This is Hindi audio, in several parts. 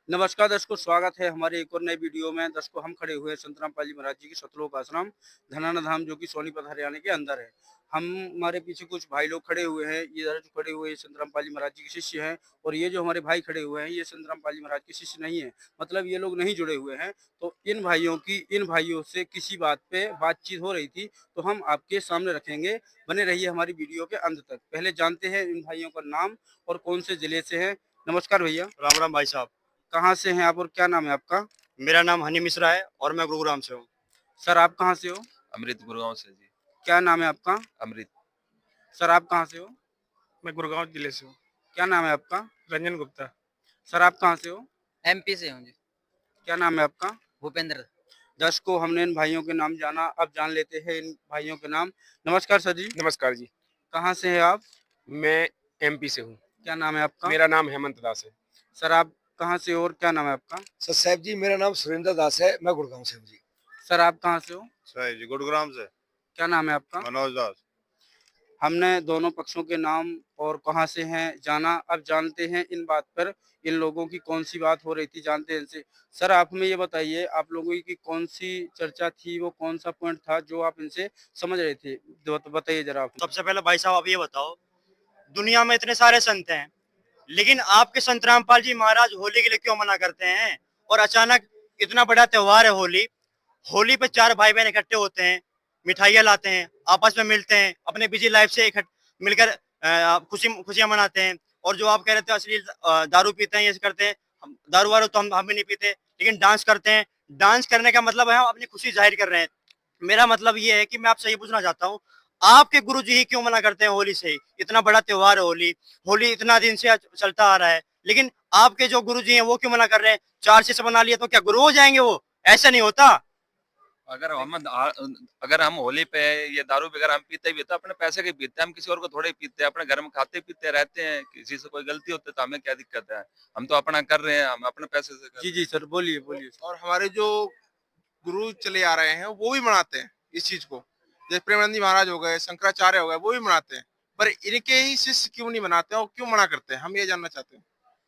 नमस्कार दर्शकों, स्वागत है हमारे एक और नए वीडियो में। दर्शकों, हम खड़े हुए हैं संत रामपाल जी महाराज जी के सतलोक आश्रम धनाना धाम, जो कि सोनीपत हरियाणा के अंदर है। हमारे पीछे कुछ भाई लोग खड़े हुए हैं। ये इधर जो खड़े हुए हैं संत रामपाल जी महाराज जी के शिष्य हैं, और ये जो हमारे भाई खड़े हुए हैं ये संत रामपाल जी महाराज के शिष्य नहीं है, मतलब ये लोग नहीं जुड़े हुए हैं। तो इन भाइयों से किसी बात पे बातचीत हो रही थी, तो हम आपके सामने रखेंगे। बने रहिए हमारी वीडियो के अंत तक। पहले जानते हैं इन भाइयों का नाम और कौन से जिले से हैं। नमस्कार भैया। राम राम भाई साहब। कहाँ से हैं आप और क्या नाम है आपका? मेरा नाम हनी मिश्रा है और मैं गुरुग्राम से हूँ। सर आप कहाँ से हो? अमृत गुड़गांव से जी। क्या नाम है आपका? अमृत। सर आप कहाँ से हो? मैं गुड़गांव जिले से हूँ। क्या नाम है आपका? रंजन गुप्ता। सर आप कहाँ से हो? एमपी से हूँ जी। क्या नाम है आपका? भूपेंद्र। दर्शकों, हमने इन भाइयों के नाम जाना, अब जान लेते हैं इन भाइयों के नाम। नमस्कार सर जी। नमस्कार जी। कहाँ से हैं आप? मैं एमपी से हूँ। क्या नाम है आपका? मेरा नाम हेमंत दास है। सर आप कहाँ से हो और क्या नाम है आपका? सर साहब जी, मेरा नाम सुरेंद्र दास है, मैं गुड़गांव से हूँ जी। सर आप कहाँ से हो? सही जी, गुरुग्राम से क्या नाम है आपका? मनोज दास। हमने दोनों पक्षों के नाम और कहाँ से हैं जाना, अब जानते हैं इन बात पर इन लोगों की कौन सी बात हो रही थी, जानते हैं इनसे। सर आप हमें ये बताइए, आप लोगों की कौन सी चर्चा थी, वो कौन सा पॉइंट था जो आप इनसे समझ रहे थे, बताइए जरा आप। सबसे पहले भाई साहब आप ये बताओ, दुनिया में इतने सारे संत हैं, लेकिन आपके संत रामपाल जी महाराज होली के लिए क्यों मना करते हैं? और अचानक इतना बड़ा त्योहार है होली, होली पे चार भाई बहन इकट्ठे होते हैं, मिठाइयाँ लाते हैं, आपस में मिलते हैं, अपने बिजी लाइफ से मिलकर खुशियां मनाते हैं। और जो आप कह रहे थे असली दारू पीते हैं, ये करते हैं, दारू वारू तो हम भी नहीं पीते, लेकिन डांस करते हैं। डांस करने का मतलब है हम अपनी खुशी जाहिर कर रहे हैं। मेरा मतलब ये है कि मैं आपसे ये पूछना चाहता हूँ, आपके गुरुजी ही क्यों मना करते हैं होली से? इतना बड़ा त्योहार है होली, होली इतना दिन से चलता आ रहा है, लेकिन आपके जो गुरुजी हैं वो क्यों मना कर रहे हैं? चार शीशे बना लिए तो क्या गुरु हो जाएंगे वो? ऐसा नहीं होता। अगर हम होली पे ये दारू वगैरह हम पीते भी तो अपने पैसे के पीते हैं, हम किसी और को थोड़े पीते हैं, अपने घर में खाते पीते रहते हैं। किसी से कोई गलती होती है तो हमें क्या दिक्कत है? हम तो अपना कर रहे हैं, हम अपने पैसे से कर जी जी सर, बोलिए बोलिए। और हमारे जो गुरु चले आ रहे हैं वो भी मनाते हैं इस चीज को। जैसे प्रेमानंद जी महाराज हो गए, शंकराचार्य हो गए, वो भी मनाते हैं। पर इनके ही शिष्य क्यों नहीं मनाते हैं और क्यों मना करते हैं, हम ये जानना चाहते हैं।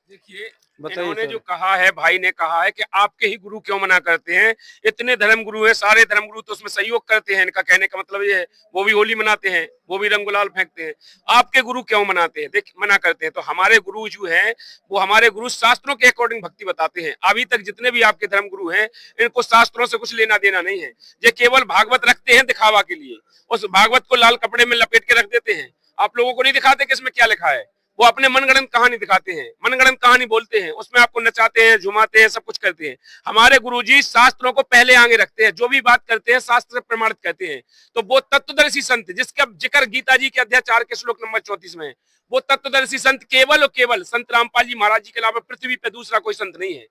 देखिए, बताइए इन्होंने सर। जो कहा है, भाई ने कहा है कि आपके ही गुरु क्यों मना करते हैं? इतने धर्म गुरु हैं, सारे धर्म गुरु तो उसमें सहयोग करते हैं। इनका कहने का मतलब ये है, वो भी होली मनाते हैं, वो भी रंग गुलाल फेंकते हैं। आपके गुरु क्यों मनाते हैं? देख, मना करते हैं तो हमारे गुरु जो हैं वो हमारे गुरु शास्त्रों के अकॉर्डिंग भक्ति बताते हैं। अभी तक जितने भी आपके धर्म गुरु हैं, इनको शास्त्रों से कुछ लेना देना नहीं है। ये केवल भागवत रखते हैं दिखावा के लिए, उस भागवत को लाल कपड़े में लपेट के रख देते हैं। आप लोगों को नहीं दिखाते कि इसमें क्या लिखा है। वो अपने मनगढ़ंत कहानी दिखाते हैं, मनगढ़ंत कहानी बोलते हैं, उसमें आपको नचाते हैं, झुमाते हैं, सब कुछ करते हैं। हमारे गुरुजी शास्त्रों को पहले आगे रखते हैं, जो भी बात करते हैं शास्त्र से प्रमाणित करते हैं। तो वो तत्वदर्शी संत जिसका जिक्र गीता जी के अध्याय 4 के श्लोक नंबर 34 में है, वो तत्वदर्शी संत केवल और केवल संत रामपाल जी महाराज जी के अलावा पृथ्वी पे दूसरा कोई संत नहीं है।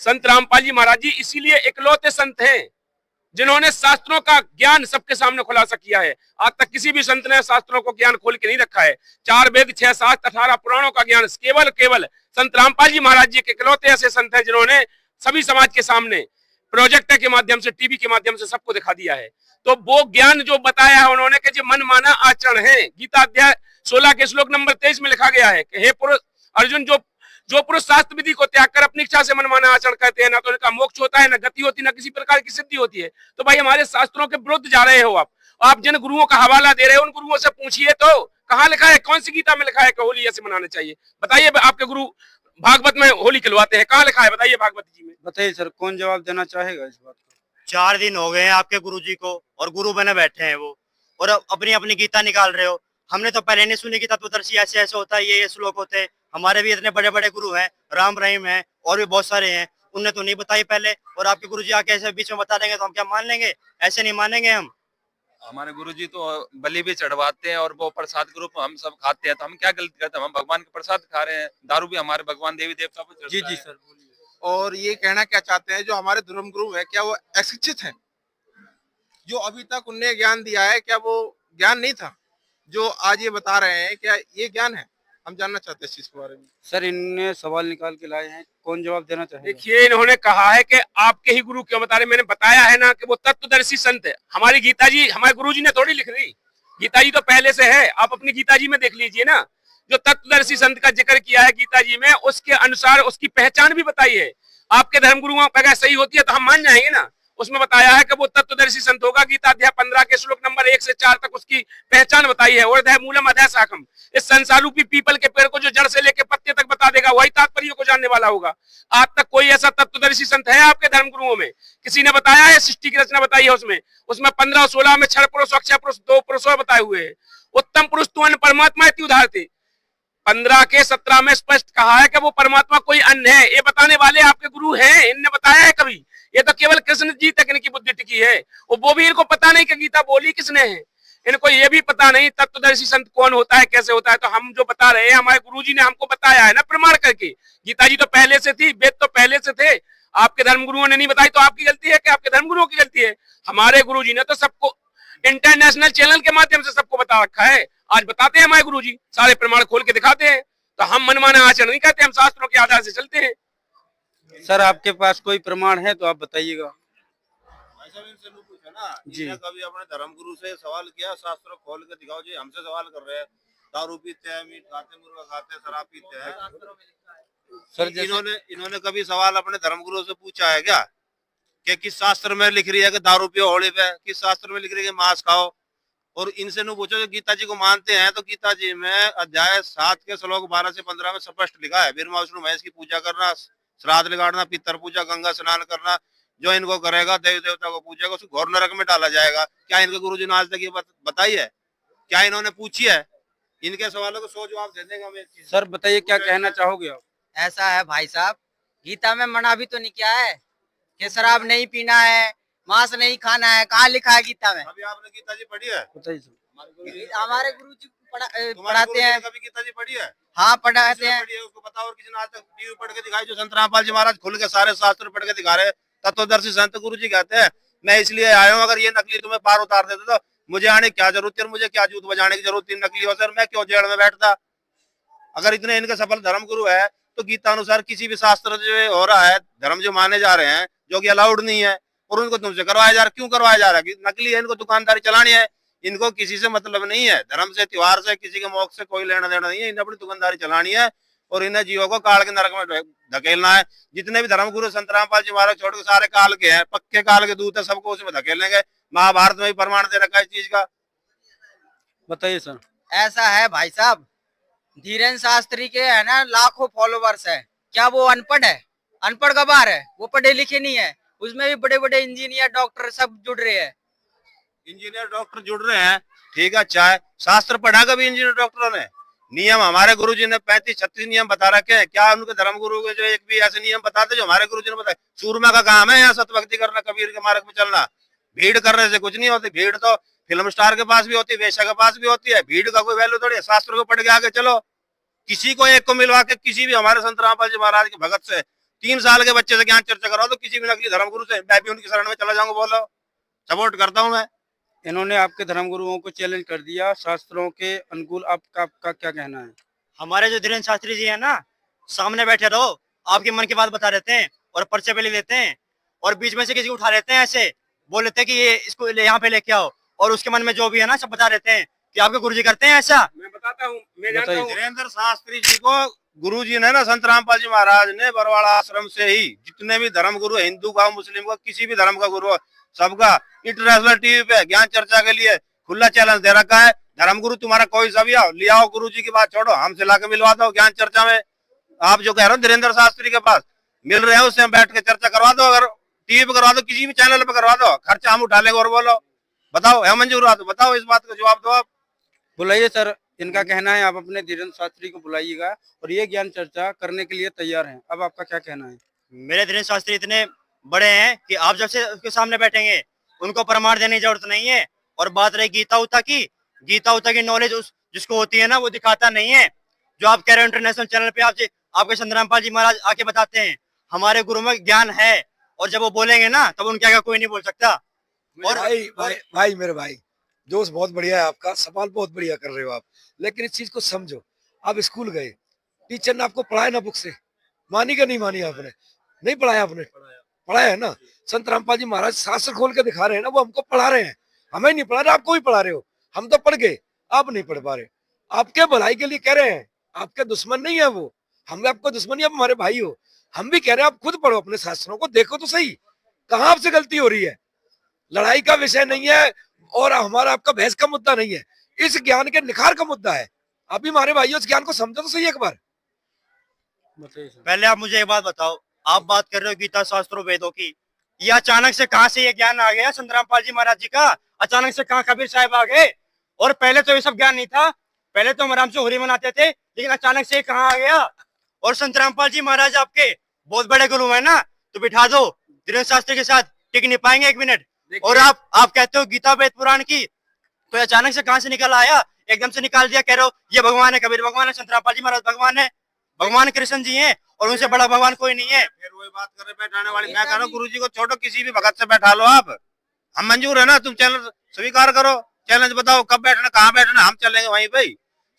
संत रामपाल जी महाराज जी इसीलिए इकलौते संत हैं जिन्होंने शास्त्रों का ज्ञान सबके सामने खुलासा किया है। आज तक किसी भी संत ने शास्त्रों को ज्ञान खोल के नहीं रखा है। 4 वेद 6 7 18 पुराणों का ज्ञान केवल संत रामपाल जी महाराज जी के इकलौते ऐसे संत हैं जिन्होंने सभी समाज के सामने प्रोजेक्टर के माध्यम से, टीवी के माध्यम से सबको दिखा दिया है। तो वो ज्ञान जो बताया है उन्होंने कि जो मन माना आचरण है, गीता अध्याय 16 के श्लोक नंबर 23 में लिखा गया है कि हे पुरुष अर्जुन, जो पुरुष शास्त्र विधि को त्याग कर अपनी इच्छा से मनमाना आचरण करते हैं, ना तो उनका मोक्ष होता है, ना गति होती, ना किसी प्रकार की सिद्धि होती है। तो भाई हमारे शास्त्रों के विरुद्ध जा रहे हो आप जिन गुरुओं का हवाला दे रहे हो उन गुरुओं से पूछिए तो कहाँ लिखा है, कौन सी गीता में लिखा है कि होली ऐसे मनाना चाहिए? बताइए, आपके गुरु भागवत में होली खिलवाते हैं, कहाँ लिखा है? बताइए भागवत जी में। बताइए सर, कौन जवाब देना चाहेगा इस बात का? 4 दिन हो गए हैं आपके गुरुजी को और गुरु बने बैठे हैं वो, और अपनी अपनी गीता निकाल रहे हो। हमने तो पहले नहीं सुनी कि तत्वदर्शी ऐसे ऐसे होता है, ये श्लोक होते हैं। हमारे भी इतने बड़े बड़े गुरु हैं, राम रहीम हैं और भी बहुत सारे हैं, उनने तो नहीं बताई पहले। और आपके गुरुजी आके ऐसे बीच में बता देंगे तो हम क्या मान लेंगे? ऐसे नहीं मानेंगे हम। हमारे गुरुजी तो बलि भी चढ़वाते हैं और वो प्रसाद के रूप में हम सब खाते हैं। तो हम क्या गलती करते हैं? हम भगवान के प्रसाद खा रहे हैं। दारू भी हमारे भगवान देवी देवता को जी चढ़ता जी है। सर, बोलिए। और ये कहना क्या चाहते हैं, जो हमारे धर्म गुरु है क्या वो अशिक्षित हैं? जो अभी तक उनने ज्ञान दिया है क्या वो ज्ञान नहीं था? जो आज ये बता रहे हैं क्या ये ज्ञान है? हम जानना चाहते हैं इस चीज के बारे में। सर इनने सवाल निकाल के लाए हैं, कौन जवाब देना चाहेगा? देखिए, इन्होंने कहा है कि आपके ही गुरु क्यों बता रहे। मैंने बताया है ना कि वो तत्वदर्शी संत है। हमारी गीता जी हमारे गुरु जी ने थोड़ी लिख दी, गीता जी तो पहले से है। आप अपनी गीता जी में देख लीजिए ना, जो तत्वदर्शी संत का जिक्र किया है गीता जी में, उसके अनुसार उसकी पहचान भी बताई है। आपके धर्मगुरुओं अगर सही होती है तो हम मान जाएंगे ना। उसमें बताया है कि वो तत्वदर्शी संत होगा। गीता अध्याय 15 के श्लोक नंबर 1 से 4 तक उसकी पहचान बताई है। और मूलम अधः शाखम, इस संसार रूपी पीपल के पेड़ को जो जड़ से लेकर पत्ते तक बता देगा, वही तात्पर्य को जानने वाला होगा। आज तक कोई ऐसा तत्वदर्शी संत है आपके धर्मगुरुओं में? किसी ने बताया है? सृष्टि की रचना बताई है उसमें 15 16 में क्षर पुरुष, अक्षय पुरुष, 2 पुरुष बताए हुए हैं। उत्तम पुरुष तो अन्य परमात्मा इति उदाहरते। 15 के 17 में स्पष्ट कहा है कि वो परमात्मा कोई अन्य है। ये बताने वाले आपके गुरु हैं? इनने बताया है कभी? ये तो केवल कृष्ण जी तक इनकी बुद्धि टिकी है। वो भी इनको पता नहीं कि गीता बोली किसने है। इनको ये भी पता नहीं तत्वदर्शी संत कौन होता है, कैसे होता है। तो हम जो बता रहे हैं, हमारे गुरुजी ने हमको बताया है ना प्रमाण करके। गीता जी तो पहले से थी, वेद तो पहले से थे। आपके धर्मगुरुओं ने नहीं बताई तो आपकी गलती है कि आपके धर्मगुरुओं की गलती है? हमारे गुरुजी ने तो सबको इंटरनेशनल चैनल के माध्यम से सबको बता रखा है। आज बताते हैं हमारे गुरुजी, सारे प्रमाण खोल के दिखाते हैं। तो हम मनमाना आचरण नहीं करते, हम शास्त्रों के आधार से चलते हैं। सर आपके पास कोई प्रमाण है तो आप बताइएगा। जी, कभी अपने धर्मगुरु से सवाल किया, शास्त्र खोल के दिखाओ जी। हमसे सवाल कर रहे हैं, दारू पीते हैं, मीट खाते, मुर्गा खाते हैं, शराब पीते हैं। सर इन्होंने कभी सवाल अपने धर्मगुरु से पूछा है क्या कि किस शास्त्र में लिख रही है कि दारू पियो होली पे, किस शास्त्र में लिख रही है कि मांस खाओ? और इनसे नु पूछो जो गीता जी को मानते हैं, तो गीता जी में अध्याय 7 के श्लोक 12 से 15 में स्पष्ट लिखा है, ब्रह्मा विष्णु महेश की पूजा करना, श्राद्ध लगाना, पितर पूजा, गंगा स्नान करना। जो इनको करेगा देवी देवता को पूजेगा, उसको घोर नरक में डाला जाएगा। क्या इनके गुरुजी ने आज तक ये बताई है? क्या इन्होंने पूछी है? इनके सवालों को सो जवाब दे देंगे हमें। सर बताइए क्या कहना चाहोगे आप? ऐसा है भाई साहब, गीता में मना भी तो नहीं किया है कि शराब नहीं पीना है, मांस नहीं खाना है। कहाँ लिखा है गीता में? अभी आपने गीता जी पढ़ी है? बताइए। हमारे गुरुजी पढ़ाते हैं। कभी गीता जी पढ़ी है? हाँ पढ़ाते हैं। उसको बताओ। और किसी ने आज तक टीवी पढ़ के दिखाई? जो संत रामपाल जी महाराज खुल के सारे शास्त्र पढ़ के दिखा रहे, तत्वदर्शी संत गुरु जी कहते हैं मैं इसलिए आया हूँ, अगर ये नकली तुम्हें पार उतार देते तो मुझे आने की क्या जरूरत है, मुझे क्या जूत बजाने की जरूरत थी नकली हो सर, मैं क्यों जेल में बैठता? अगर इतने इनके सफल धर्म गुरु है तो गीता अनुसार किसी भी शास्त्र जो हो रहा है, धर्म जो माने जा रहे हैं, जो कि अलाउड नहीं है, और उनको तुमसे करवाया जा रहा है। क्यों करवाया जा रहा है? नकली है, इनको दुकानदारी चलानी है। इनको किसी से मतलब नहीं है, धर्म से, त्योहार से, किसी के मोक्ष से कोई लेना देना नहीं है। इन्हें अपनी दुकानदारी चलानी है और इन्हें जीवों को काल के नरक में धकेलना है। जितने भी धर्मगुरु संत रामपाल जी महाराज छोड़ के सारे काल के हैं, पक्के काल के दूत है, सबको उसमें धकेलेंगे। महाभारत में भी प्रमाण दे रखा है इस चीज का। बताइए सर। ऐसा है भाई साहब, धीरेन्द्र शास्त्री के है ना लाखों फॉलोवर्स है। क्या वो अनपढ़ है? अनपढ़ गवार है, वो पढ़े लिखे नहीं है। उसमें भी बड़े बड़े इंजीनियर, डॉक्टर सब जुड़ रहे हैं। इंजीनियर डॉक्टर जुड़ रहे हैं, ठीक है, अच्छा है। शास्त्र पढ़ा कभी इंजीनियर डॉक्टरों ने? नियम हमारे गुरुजी ने 35-36 नियम बता रखे हैं। क्या उनके धर्म गुरु के जो एक भी ऐसे नियम बताते जो हमारे गुरुजी ने बताए? सूरमा का काम है यहाँ सतभक्ति करना, कबीर के मार्ग में चलना। भीड़ करने से कुछ नहीं होती। भीड़ तो फिल्म स्टार के पास भी होती है, वेश्या के पास भी होती है। भीड़ का कोई वैल्यू थोड़ी है। शास्त्र को पढ़ के आगे चलो। किसी को एक को मिलवा के, किसी भी हमारे संत रामपाल जी महाराज के भगत से 3 साल के बच्चे से ज्ञान चर्चा कराओ तो किसी भी नकली धर्म गुरु से मैं भी उनकी शरण में चला जाऊंगा। बोलो, सपोर्ट करता हूँ मैं। इन्होंने आपके धर्मगुरुओं को चैलेंज कर दिया शास्त्रों के अनुकूल, आपका क्या कहना है? हमारे जो धीरेन्द्र शास्त्री जी है ना, सामने बैठे रहो, आपके मन की बात बता देते हैं और पर्चे पे ले लेते हैं, और बीच में से किसी को उठा लेते हैं, ऐसे बोल लेते हैं कि ये इसको यहाँ पे लेके आओ, और उसके मन में जो भी है ना सब बता देते हैं कि आपके गुरुजी करते हैं ऐसा। मैं बताता हूँ, मैं जानता हूँ। धीरेन्द्र शास्त्री जी को गुरुजी ने ना, संत रामपाल जी महाराज ने बरवाड़ा आश्रम से ही जितने भी धर्म गुरु, हिंदू का, मुस्लिम का, किसी भी धर्म का गुरु, सबका इंटरनेशनल टीवी पे ज्ञान चर्चा के लिए खुला चैलेंज दे रखा है। धर्म गुरु तुम्हारा कोई सा भी आओ, ले आओ, गुरु जी की बात छोड़ो, हमसे लाके मिलवा दो ज्ञान चर्चा में। आप जो कह रहे हो धीरेन्द्र शास्त्री के पास मिल रहे हो, उससे बैठ के चर्चा करवा दो। अगर टीवी पे करवा दो, किसी भी चैनल पे करवा दो, खर्चा हम उठा लेंगे। और बोलो, बताओ है मंजूर? तो बताओ, इस बात का जवाब दो आप। बुलाइए सर, इनका कहना है आप अपने धीरेन्द्र शास्त्री को बुलाइएगा और ये ज्ञान चर्चा करने के लिए तैयार हैं। अब आपका क्या कहना है? मेरे धीरेन्द्र शास्त्री इतने बड़े हैं कि आप जब से उसके सामने बैठेंगे उनको प्रमाण देने की जरूरत नहीं है। और बात रही गीता उता की, गीता उता की नॉलेज जिसको होती है ना, वो दिखाता नहीं है। जो आप कह रहे हो इंटरनेशनल चैनल पे आपके संत रामपाल जी महाराज आके बताते हैं, हमारे गुरु में ज्ञान है, और जब वो बोलेंगे ना तब उनके आगे कोई नहीं बोल सकता। और भाई मेरे भाई, दोस्त बहुत बढ़िया है आपका, सवाल बहुत बढ़िया कर रहे हो आप, लेकिन इस चीज को समझो। आप स्कूल गए, टीचर ने आपको पढ़ाया ना बुक से, मानी का नहीं मानी? आपने नहीं पढ़ाया? आपने पढ़ाया है ना। संत रामपाल जी महाराज शास्त्र खोल के दिखा रहे हैं ना, वो हमको पढ़ा रहे हैं। हमें नहीं पढ़ा रहे, आपको भी पढ़ा रहे हो। हम तो पढ़ गए, आप नहीं पढ़ पा रहे। आपके भलाई के लिए कह रहे हैं, आपके दुश्मन नहीं है वो, हम आपको दुश्मन नहीं, आप हमारे भाई हो। हम भी कह रहे हैं आप खुद पढ़ो अपने शास्त्रों को, देखो तो सही कहाँ आपसे गलती हो रही है। लड़ाई का विषय नहीं है और हमारा आपका बहस का मुद्दा नहीं है, इस ज्ञान के निखार का मुद्दा है। आप भी हमारे भाइयों इस ज्ञान को समझो तो सही एक बार। बताइए सर। पहले आप मुझे एक बात बताओ, आप बात कर रहे हो गीता शास्त्रों वेदों की, ये अचानक से कहाँ से ये ज्ञान आ गया संत रामपाल जी महाराज जी का? अचानक से कहाँ कबीर साहब आ गए? और पहले तो ये सब ज्ञान नहीं था, पहले तो हम आराम से होली मनाते थे, लेकिन अचानक से ये कहाँ आ गया? और संत रामपाल जी महाराज आपके बहुत बड़े गुरु है ना, तो बिठा दो, धीरेन्द्र शास्त्री के साथ टिक नहीं पाएंगे एक मिनट। और आप कहते हो गीता वेद पुराण की, तो अचानक से कहाँ से निकल आया? एकदम से निकाल दिया, कह रहे हो ये भगवान है, कबीर भगवान है, संत रामपाल जी महाराज भगवान है, भगवान कृष्ण जी हैं, और उनसे बड़ा भगवान कोई नहीं है। फिर वही बात कर रहे बैठाने वाली। मैं कह रहा हूँ गुरुजी को छोड़ो, किसी भी भगत से बैठा लो आप, हम मंजूर है ना। तुम चैनल स्वीकार करो, चैलेंज बताओ कब बैठना, कहाँ बैठना, हम चलेंगे वहीं पे।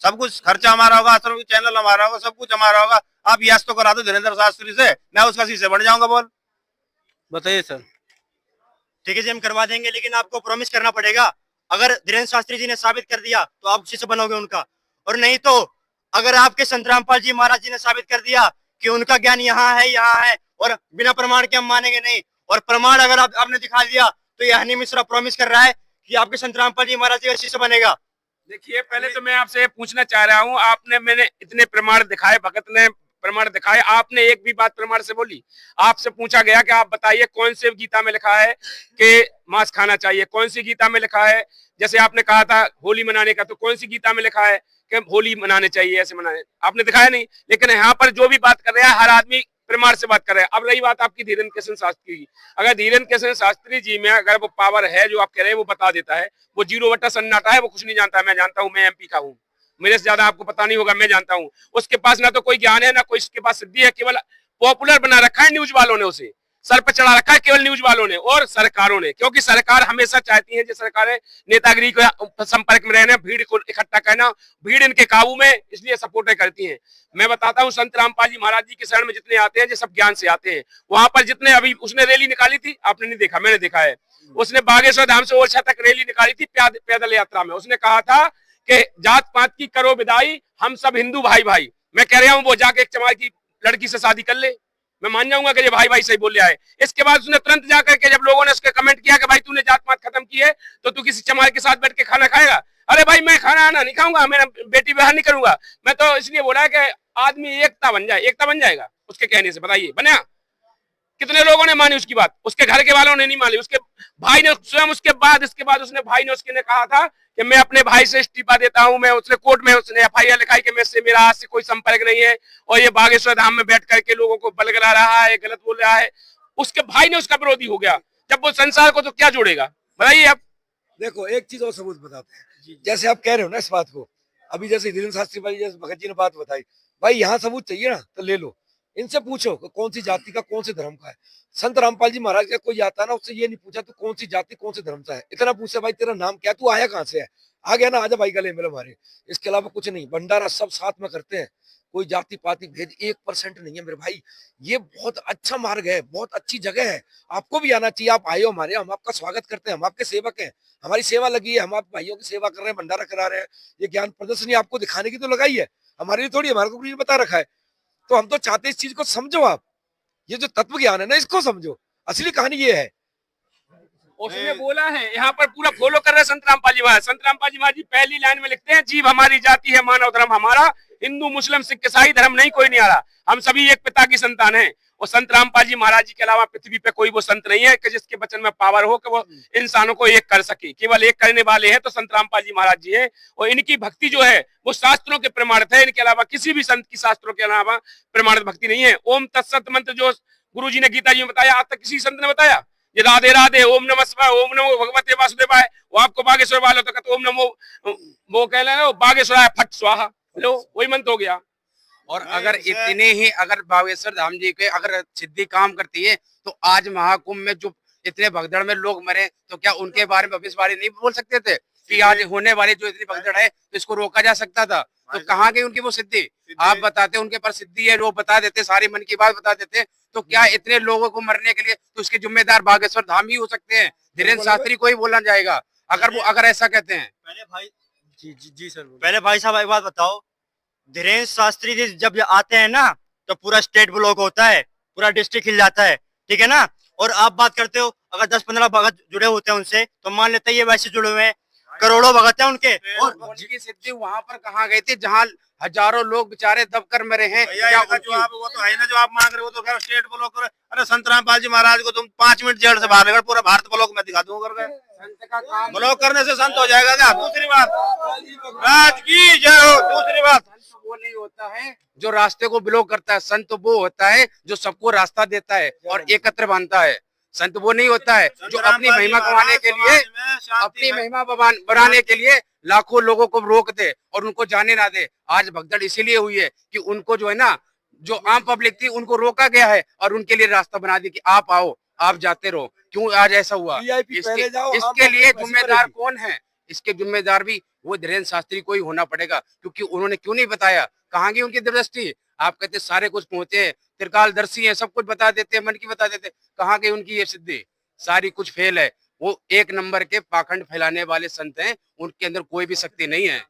सब कुछ खर्चा हमारा होगा, आश्रम की चैनल हमारा होगा, सब कुछ हमारा होगा। आप यश तो करा दो धीरेन्द्र शास्त्री से, मैं उसका शीशे बन जाऊंगा। बोल बताइए सर। ठीक है जी, हम करवा देंगे, लेकिन आपको प्रॉमिस करना पड़ेगा। अगर धीरेन्द्र शास्त्री जी ने साबित कर दिया तो आप शिष्य बनोगे उनका, और नहीं तो अगर आपके संत रामपाल जी महाराज जी ने साबित कर दिया कि उनका ज्ञान यहाँ है और बिना प्रमाण के हम मानेंगे नहीं, और प्रमाण अगर आपने दिखा दिया तो ये हनी मिश्रा प्रॉमिस कर रहा है कि आपके संत रामपाल जी महाराज जी का शिष्य बनेगा। देखिए, पहले तो मैं आपसे पूछना चाह रहा हूँ, मैंने इतने प्रमाण दिखाए, भगत ने प्रमाण दिखाए, आपने एक भी बात प्रमाण से बोली? आपसे पूछा गया कि आप बताइए कौन से गीता में लिखा है कि मांस खाना चाहिए, कौन सी गीता में लिखा है? जैसे आपने कहा था होली मनाने का, तो कौन सी गीता में लिखा है कि होली मनाने चाहिए, ऐसे मनाने? आपने दिखाया नहीं। लेकिन यहाँ पर जो भी बात कर रहे हैं, हर आदमी प्रमाण से बात कर रहे हैं। अब रही बात आपकी धीरेन्द्र कृष्ण शास्त्री की, अगर धीरेन्द्र कृष्ण शास्त्री जी में अगर वो पावर है जो आप कह रहे हैं, वो बता देता है, वो 0 सन्नाटा है, वो कुछ नहीं जानता है। मैं जानता हूँ, मैं MP का हूँ, मेरे से ज्यादा आपको पता नहीं होगा, मैं जानता हूँ। उसके पास ना तो कोई ज्ञान है, ना कोई इसके पास सिद्धि है, केवल पॉपुलर बना रखा है न्यूज वालों ने, उसे सर पर चढ़ा रखा है केवल न्यूज वालों ने और सरकारों ने। क्योंकि सरकार हमेशा चाहती है, जो सरकारें नेतागिरी के संपर्क में रहना, भीड़ को इकट्ठा करना, भीड़ इनके काबू में, इसलिए सपोर्टें करती हैं। मैं बताता हूँ, संत रामपाल जी महाराज जी के शरण में जितने आते हैं, जो सब ज्ञान से आते हैं। वहां पर जितने, अभी उसने रैली निकाली थी, आपने नहीं देखा, मैंने देखा है, उसने बागेश्वर धाम से ओरछा तक रैली निकाली थी पैदल यात्रा में। उसने कहा था कि जात पात की करो विदाई, हम सब हिंदू भाई भाई। मैं कह रहा हूँ वो जाके एक चमार की लड़की से शादी कर ले, मैं मान जाऊंगा कि ये भाई भाई सही बोल रहा है। इसके बाद उसने तुरंत जाकर के, जब लोगों ने उसके कमेंट किया कि भाई तूने जात पात खत्म की है, तो तू किसी चमार के साथ बैठ के खाना खाएगा? अरे भाई, मैं खाना आना नहीं खाऊंगा, मेरा बेटी ब्याह नहीं करूंगा। मैं तो इसलिए बोला कि आदमी एकता बन जाए, एकता बन जाएगा उसके कहने से। बताइए बना? कितने लोगों ने मानी उसकी बात? उसके घर के वालों ने नहीं मानी, उसके भाई ने स्वयं उसके बाद, इसके बाद उसने भाई ने उसके ने कहा था कि मैं अपने भाई से इस्तीफा देता हूं। मैं उसने कोर्ट में उसने FIR लिखाई कि मेरा आज से कोई संपर्क नहीं है, और ये बागेश्वर धाम में बैठ करके लोगों को बलगला रहा है, गलत बोल रहा है। उसके भाई ने उसका विरोधी हो गया, जब वो संसार को तो क्या जोड़ेगा? बताइए आप। देखो, एक चीज और सबूत बताते हैं, जैसे आप कह रहे हो ना इस बात को, अभी जैसे धीरेन्द्र शास्त्री भाई, जैसे भगत जी ने बात बताई, भाई यहाँ सबूत चाहिए ना, तो ले लो, इनसे पूछो कौन सी जाति का, कौन से धर्म का है। संत रामपाल जी महाराज का कोई आता ना, उससे ये नहीं पूछा तू कौन सी जाति कौन से धर्म का है, इतना पूछा भाई तेरा नाम क्या, तू आया कहाँ से है, आ गया ना, आजा भाई गले मिल हमारे। इसके अलावा कुछ नहीं, भंडारा सब साथ में करते हैं, कोई जाति पाति भेद 1% नहीं है मेरे भाई। ये बहुत अच्छा मार्ग है, बहुत अच्छी जगह है, आपको भी आना चाहिए। आप आए हो हमारे, हम आपका स्वागत करते हैं, हम आपके सेवक हैं, हमारी सेवा लगी है, हम आप भाइयों की सेवा कर रहे हैं, भंडारा करा रहे हैं। ये ज्ञान प्रदर्शनी आपको दिखाने की तो लगाई है, हमारे लिए थोड़ी, हमारे को भी बता रखा है। तो हम तो चाहते हैं इस चीज को समझो आप, ये जो तत्व ज्ञान है ना, इसको समझो। असली कहानी ये है। उसने बोला है, यहाँ पर पूरा फॉलो कर रहे हैं संत रामपाल जी महाराज। संत रामपाल जी महाराज जी पहली लाइन में लिखते हैं, जीव हमारी जाति है, मानव धर्म हमारा, हिंदू मुस्लिम सिख ईसाई धर्म नहीं कोई नहीं आ रहा, हम सभी एक पिता की संतान हैं। और संत रामपाल जी महाराज जी के अलावा पृथ्वी पे कोई वो संत नहीं है कि जिसके वचन में पावर हो कि वो इंसानों को एक कर सके। केवल एक करने वाले हैं तो संत रामपाल जी महाराज जी हैं, और इनकी भक्ति जो है वो शास्त्रों के प्रमाणित है, इनके अलावा किसी भी संत की शास्त्रों के अलावा प्रमाणित भक्ति नहीं है। ओम तत्सत मंत्र जो गुरु जी ने गीता जी में बताया, आज तक किसी संत ने बताया? ये राधे राधे, ओम नमः शिवाय, ओम नमो भगवते वासुदेवाय, वो आपको बागेश्वर वालों तक तो ओम नमो, वो कह रहे हैं बागेश्वराय फट स्वाहा, लो वही मंत्र हो गया। और अगर इतने ही, अगर बागेश्वर धाम जी के अगर सिद्धि काम करती है, तो आज महाकुंभ में जो इतने भगदड़ में लोग मरे, तो क्या उनके बारे में भविष्यवाणी नहीं बोल सकते थे कि आज होने वाली जो इतनी भगदड़ है तो इसको रोका जा सकता था? तो कहाँ गई उनकी वो सिद्धि? आप बताते उनके पास सिद्धि है, वो बता देते, सारी मन की बात बता देते, तो क्या इतने लोगों को मरने के लिए तो उसके जिम्मेदार बागेश्वर धाम ही हो सकते हैं? धीरेन्द्र शास्त्री को ही बोलना जाएगा अगर वो, अगर ऐसा कहते हैं। पहले भाई जी जी जी सर। पहले भाई साहब एक बात बताओ, धीरेन्द्र शास्त्री जी जब आते हैं ना तो पूरा स्टेट ब्लॉक होता है, पूरा डिस्ट्रिक्ट हिल जाता है, ठीक है ना। और आप बात करते हो अगर 10-15 भगत जुड़े होते हैं उनसे तो मान लेते हैं ये वैसे जुड़े हुए हैं, करोड़ों भगत हैं उनके। और उनकी सिद्धि वहां पर कहाँ गई थी जहाँ हजारों लोग बेचारे दबकर मरे हैं। भैया क्या इसका उनकी- जवाब वो तो है ना जो आप मांग रहे हो, तो खैर स्टेट ब्लॉक कर। अरे संत रामपाल जी महाराज को तुम 5 मिनट जेल से बाहर लेकर पूरा भारत ब्लॉक में दिखा दूंगा करके। संत का काम ब्लॉक करने से संत हो जाएगा क्या? दूसरी बात, राज की जय हो। दूसरी बात, संत वो नहीं होता है जो रास्ते को ब्लॉक करता है, संत वो होता है जो सबको रास्ता देता है और एकत्र बांधता है। संत वो नहीं होता है जो अपनी महिमा कमाने के लिए, अपनी महिमा बढ़ाने के लिए लाखों लोगों को रोक दे और उनको जाने ना दे। आज भगदड़ इसीलिए हुई है कि उनको जो है ना, जो आम पब्लिक थी उनको रोका गया है और उनके लिए रास्ता बना दी कि आप आओ, आप जाते रहो। क्यों आज ऐसा हुआ? VIP पहले जाओ, इसके आम लिए पब्लिक जिम्मेदार वैसे कौन है? इसके जिम्मेदार भी वो धीरेन्द्र शास्त्री को ही होना पड़ेगा, क्योंकि उन्होंने क्यों नहीं बताया? कहाँ गई उनकी दूरदृष्टि? आप कहते सारे कुछ पहुंचे हैं, त्रिकालदर्शी हैं, सब कुछ बता देते हैं, मन की बता देते, कहाँ गई उनकी ये सिद्धि? सारी कुछ फेल है। वो एक नंबर के पाखंड फैलाने वाले संत हैं, उनके अंदर कोई भी शक्ति नहीं है।